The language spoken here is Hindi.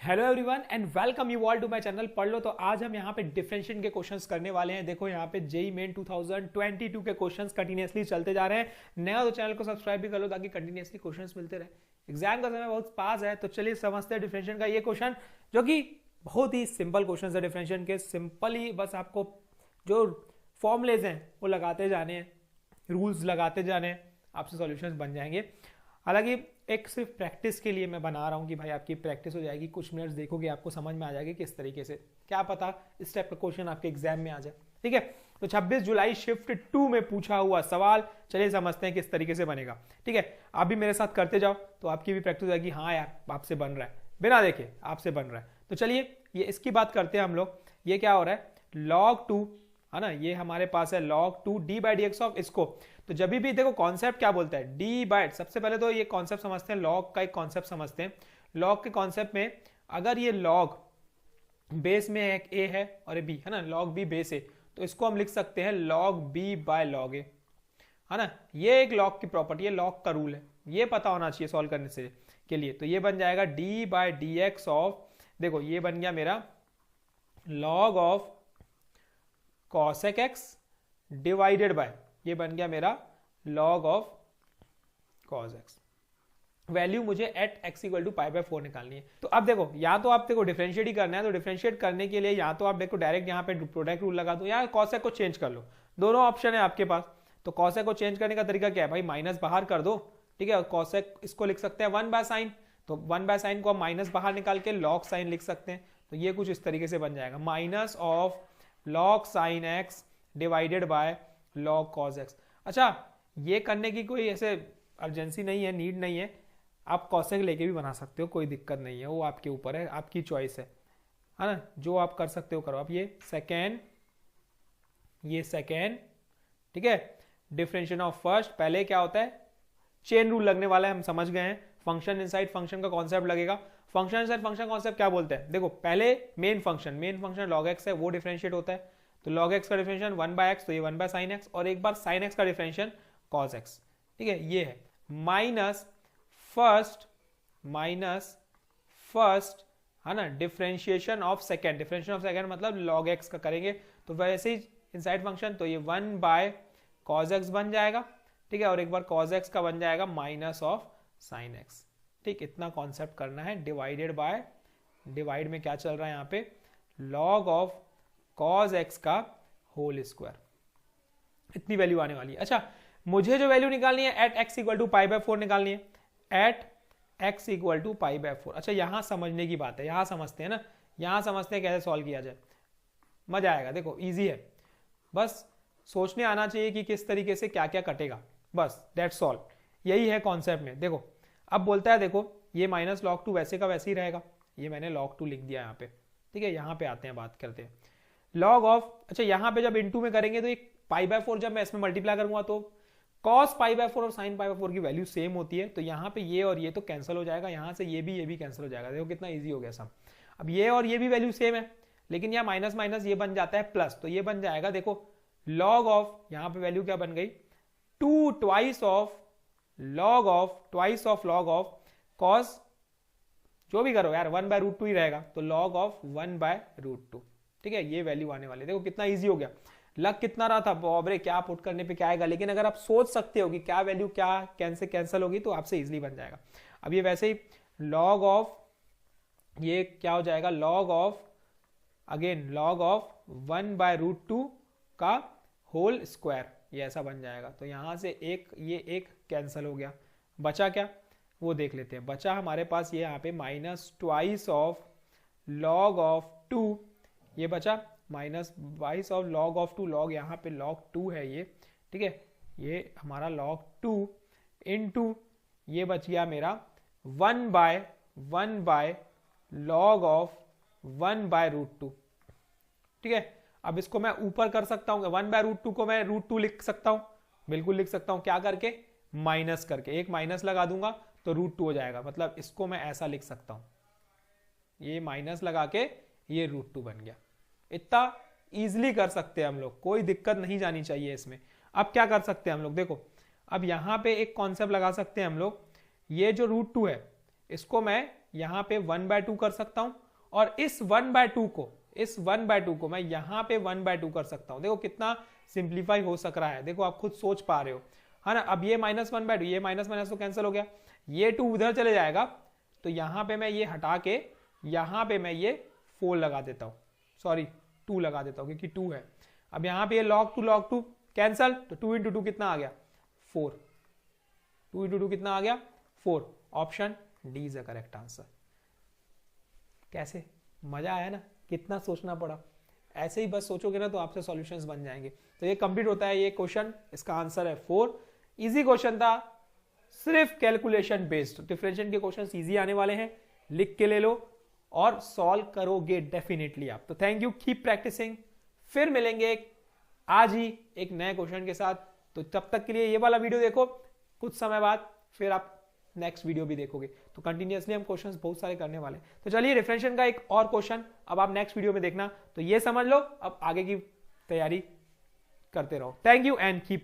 Hello everyone and welcome you all to my channel पढ़ लो। तो आज हम यहाँ पे डिफरेंशिएशन के क्वेश्चंस करने वाले हैं। देखो यहाँ पे जेई मेन 2022 के क्वेश्चंस कंटिन्यूअसली चलते जा रहे हैं। नया तो चैनल को सब्सक्राइब भी कर लो ताकि कंटिन्यूअसली क्वेश्चंस मिलते रहे। एग्जाम का समय बहुत पास है, तो चलिए समझते हैं डिफरेंशिएशन का ये क्वेश्चन, जो कि बहुत ही सिंपल क्वेश्चन है डिफरेंशिएशन के। सिंपली बस आपको जो फॉर्मुलेज हैं वो लगाते जाने हैं, रूल्स लगाते जाने हैं, आपसे सॉल्यूशंस बन जाएंगे। हालांकि एक सिर्फ प्रैक्टिस के लिए मैं बना रहा हूँ कि भाई आपकी प्रैक्टिस हो जाएगी, कुछ मिनट्स देखोगे आपको समझ में आ जाएगी किस तरीके से, क्या पता इस टाइप का क्वेश्चन आपके एग्जाम में आ जाए। ठीक है, तो 26 जुलाई शिफ्ट 2 में पूछा हुआ सवाल, चलिए समझते हैं किस तरीके से बनेगा। ठीक है, आप भी मेरे साथ करते जाओ तो आपकी भी प्रैक्टिस हो जाएगी। हाँ यार, आपसे बन रहा है, बिना देखे आपसे बन रहा है। तो चलिए ये इसकी बात करते हैं हम लोग। ये क्या हो रहा है, log 2 है ना, ये हमारे पास है log 2 d by d x of इसको। तो जब भी देखो कॉन्सेप्ट क्या बोलता है, d बाई, सबसे पहले तो ये कॉन्सेप्ट समझते हैं, log का एक कॉन्सेप्ट समझते हैं। log के कॉन्सेप्ट में अगर ये log बेस में एक a है और b है ना, log b बेस है, तो इसको हम लिख सकते हैं log b by log a, है ना। ये एक log की प्रॉपर्टी है, log का रूल है, ये पता होना चाहिए सॉल्व करने से के लिए। तो ये बन जाएगा d by d x of, देखो ये बन गया मेरा log of cosec x divided by, ये बन गया मेरा log of cos x। Value मुझे at x equal to pi by 4 निकालनी है। तो अब देखो, या तो आप देखो डिफरेंशिएट ही करना है, तो डिफरेंशिएट करने के लिए या तो आप देखो डायरेक्ट यहाँ पे प्रोडक्ट रूल लगा दो, या cosec को चेंज कर लो। दोनों ऑप्शन है आपके पास। तो cosec को चेंज करने का तरीका क्या है भाई, माइनस बाहर कर दो। ठीक है, cosec इसको लिख सकते हैं 1 बाय साइन, तो 1 बाय साइन को हम माइनस बाहर निकाल के log साइन लिख सकते हैं। तो ये कुछ इस तरीके से बन जाएगा, minus of log sine x divided by log cos x। अच्छा, ये करने की कोई ऐसे अर्जेंसी नहीं है, नीड नहीं है, आप cosec लेके भी बना सकते हो, कोई दिक्कत नहीं है, वो आपके ऊपर है, आपकी चॉइस है ना, जो आप कर सकते हो करो। अब ये सेकेंड, ठीक है, डिफरेंशिएशन ऑफ फर्स्ट। पहले क्या होता है, चेन रूल लगने वाला है, हम समझ गए हैं। फंक्शन इनसाइड फंक्शन का कॉन्सेप्ट लगेगा। फंक्शन इनसाइड फंक्शन कॉन्सेप्ट क्या बोलते हैं, देखो पहले मेन फंक्शन log x है, वो डिफरेंशिएट होता है। तो log x का डिफरेंशिएशन 1 बाय x, तो ये 1 बाय साइन x, और एक बार साइन x का डिफरेंशिएशन cos x। ठीक है, ये है माइनस फर्स्ट है ना, differentiation of second. Differentiation of second मतलब log x का करेंगे, तो वैसे ही इनसाइड फंक्शन, तो ये 1 बाय cos x बन जाएगा। ठीक है, और एक बार cos x का बन जाएगा माइनस ऑफ साइन x। ठीक, इतना कॉन्सेप्ट करना है। डिवाइडेड बाय, डिवाइड में क्या चल रहा है यहाँ पे, log ऑफ cos x का होल स्क्वायर, इतनी वैल्यू आने वाली है। अच्छा, मुझे जो वैल्यू निकालनी है at x equal to pi by 4 निकालनी है, at x equal to pi by 4। अच्छा, यहां समझने की बात है, यहां समझते हैं ना, यहां समझते हैं कैसे सॉल्व किया जाए, मजा आएगा। देखो इजी है, बस सोचने आना चाहिए कि किस तरीके से क्या क्या कटेगा, बस दैट्स ऑल, यही है कॉन्सेप्ट में। देखो अब बोलता है, देखो ये माइनस log 2 वैसे का वैसे ही रहेगा, ये मैंने log 2 लिख दिया यहाँ पे। ठीक है, यहाँ पे आते हैं, बात करते हैं log ऑफ, अच्छा यहाँ पे जब इनटू में करेंगे तो एक पाई बाय 4 जब मैं इसमें मल्टीप्लाई करूंगा तो cos पाई बाय 4 और sin पाई बाय 4 की वैल्यू सेम होती है, तो यहाँ पे ये और ये तो कैंसिल हो जाएगा, यहाँ से ये भी कैंसिल हो जाएगा। देखो कितना ईजी हो गया सब। अब ये और ये भी वैल्यू सेम है, लेकिन यहाँ माइनस माइनस ये बन जाता है प्लस, तो ये बन जाएगा, देखो log ऑफ, यहाँ पे वैल्यू क्या बन गई, 2 twice of log of cos, जो भी करो यार 1 बाय रूट 2 ही रहेगा, तो log ऑफ 1 बाय रूट 2। ठीक है, ये वैल्यू आने वाली है। देखो कितना इजी हो गया, लग कितना रहा था बाबरे, क्या पुट करने पे क्या आएगा, लेकिन अगर आप सोच सकते हो कि क्या वैल्यू क्या कैंसिल होगी तो आपसे इजीली बन जाएगा। अब ये वैसे ही log ऑफ, ये क्या हो जाएगा, log of, again log of 1 by root 2 का होल स्क्वायर, ये ऐसा बन जाएगा। तो यहां से ये एक कैंसिल हो गया, बचा क्या वो देख लेते हैं। बचा हमारे पास ये यहाँ पे minus twice of log of 2, ये बचा minus twice of log of 2, log यहाँ पे log 2 है ये। ठीक है, ये हमारा log 2 इनटू ये बच गया मेरा 1 by log of 1 by root 2। ठीक है, अब इसको मैं ऊपर कर सकता हूँ, 1 बाय रूट 2 को मैं रूट 2 लिख सकता हूँ, बिल्कुल लिख सकता हूँ, क्या करके, माइनस करके, एक माइनस लगा दूंगा तो रूट 2 हो जाएगा, मतलब इसको मैं ऐसा लिख सकता हूँ, ये माइनस लगा के ये रूट 2 बन गया। इतना इजीली कर सकते हैं हम लोग, कोई दिक्कत नहीं जानी चाहिए इसमें। अब क्या कर सकते हैं हम लोग, देखो अब यहां पे एक कॉन्सेप्ट लगा सकते हैं हम लोग, ये जो रूट 2 है इसको मैं यहां पे 1/2 कर सकता हूं, और इस 1/2 को मैं यहां पे 1/2 कर सकता हूं। देखो कितना सिंप्लीफाई हो सक रहा है, देखो आप खुद सोच पा रहे हो, है ना। अब ये -1/2, ये माइनस माइनस तो कैंसिल हो गया, ये 2 उधर चले जाएगा, तो यहां पे मैं ये हटा के यहां पे मैं ये 4 लगा देता हूं, सॉरी 2 लगा देता हूं क्योंकि 2 है। अब यहां पे ये log 2 कैंसल, तो 2 × 2 कितना आ गया 4, 2 × 2 कितना आ गया 4। Option D is the correct answer. कैसे मजा आया ना, कितना सोचना पड़ा। ऐसे ही बस सोचोगे ना तो आपसे सॉल्यूशंस बन जाएंगे। तो ये कंप्लीट होता है ये क्वेश्चन, इसका आंसर है 4। इजी क्वेश्चन था, सिर्फ कैलकुलेशन बेस्ड। डिफरेंशिएशन के क्वेश्चंस इजी आने वाले हैं, लिख के ले लो और सॉल्व करोगे डेफिनेटली आप। तो थैंक यू, कीप प्रैक्टिसिंग। फिर मिलेंगे आज ही एक नए क्वेश्चन के साथ। तो तब तक के लिए ये वाला वीडियो देखो, कुछ समय बाद फिर आप नेक्स्ट वीडियो भी देखोगे। तो कंटिन्यूअसली हम क्वेश्चंस बहुत सारे करने वाले हैं। तो चलिए डिफरेंशिएशन का एक और क्वेश्चन अब आप नेक्स्ट वीडियो में देखना। तो ये समझ लो, अब आगे की तैयारी करते रहो। Thank you and keep